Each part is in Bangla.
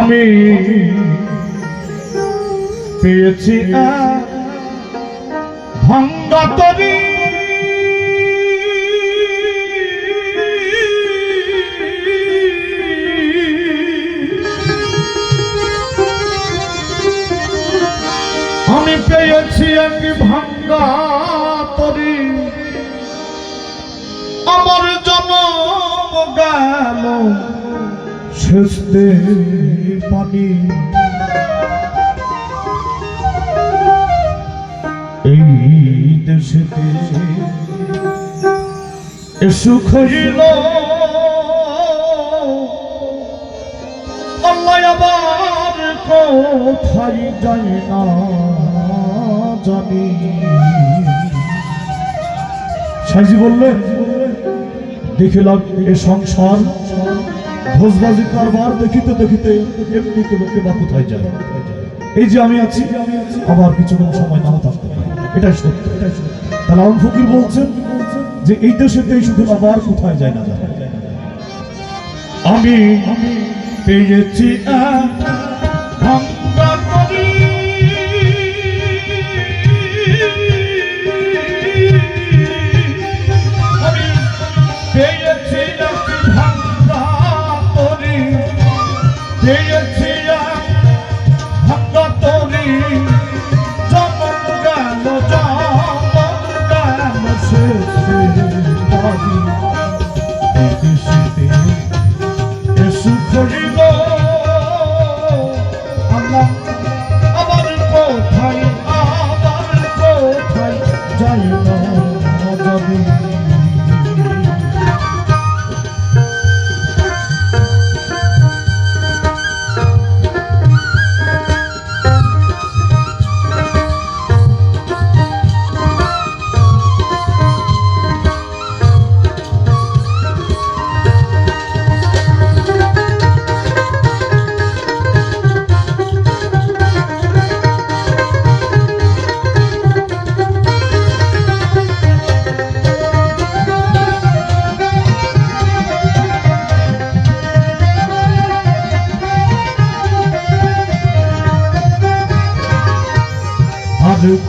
আমি পেয়েছি ভাঙ্গা তরি আমি পেয়েছি এক ভাঙ্গা তরি আমার জন্ম গেল শেষে পানি এই দেশেতে সুখ হইল আল্লাহ আবার কোথায় যায় না জানি। সাইজি বললেন দেখিলাম এ সংসার ভোজবাজি কারবার দেখিতে দেখিতে এমনি লোকে বা কোথায় যায়। এই যে আমি আছি আবার কিছুদিন সময় নাও থাকতে পারে, এটাই সত্য। তাহলে আলম ফকির বলছেন যে এই দেশেতেই শুধু আবার কোথায় যায় না। আমি পেয়েছি ভাঙ্গা তরি আমি পেয়েছি ভাঙ্গা তরি পেয়েছি ভাঙ্গা তরি জমন গেল শেষে পানি সুখ হইল আল্লাহ আবার কোথায় যাই না যাবি।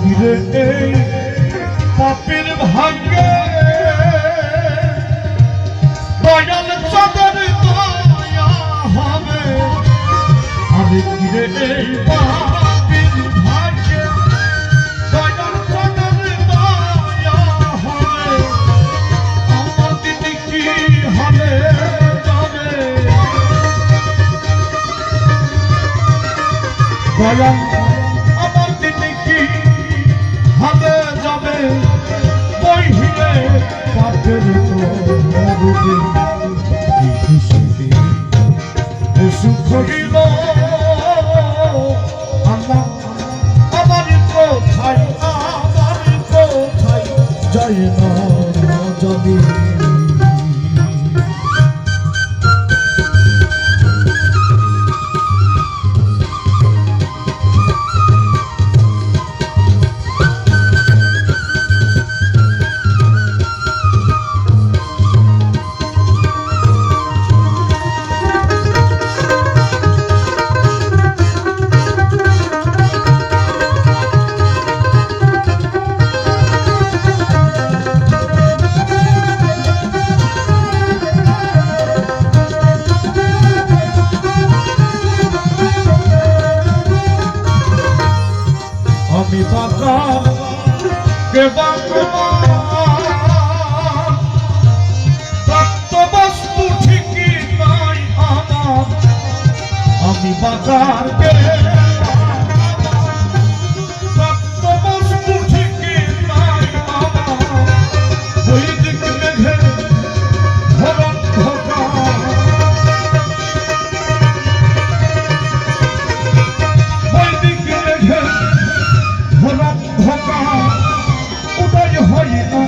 ফিরে এই পাপের ভাগ্যে দয়াল চাঁদের দয়া হবে। আমি ফিরে এই পাপের ভাগ্যে দয়াল চাঁদের দয়া হবে। আমার দিদি কি হবে যাবে দয়াল হাতে যাবে বইহিলে পাপের মরুবে সুখ হইল আল্লাহ আবার কোথায় যাই না যাবি। আমি বাঁকা প্রাপ্ত বস্তু ঠিকই নাই আমার। আমি বাঁকার প্রাপ্ত বস্তু ঠিকই নাই আমার। বৈদিক মেঘে ধরন ধোকা বৈদিক মেঘে ধরন ধোকা উদয় হয় না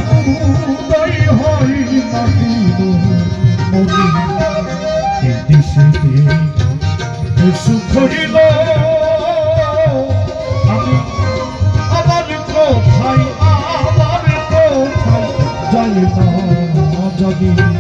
সুখ হইল আমি আবার কোথায় যাই না যাবি।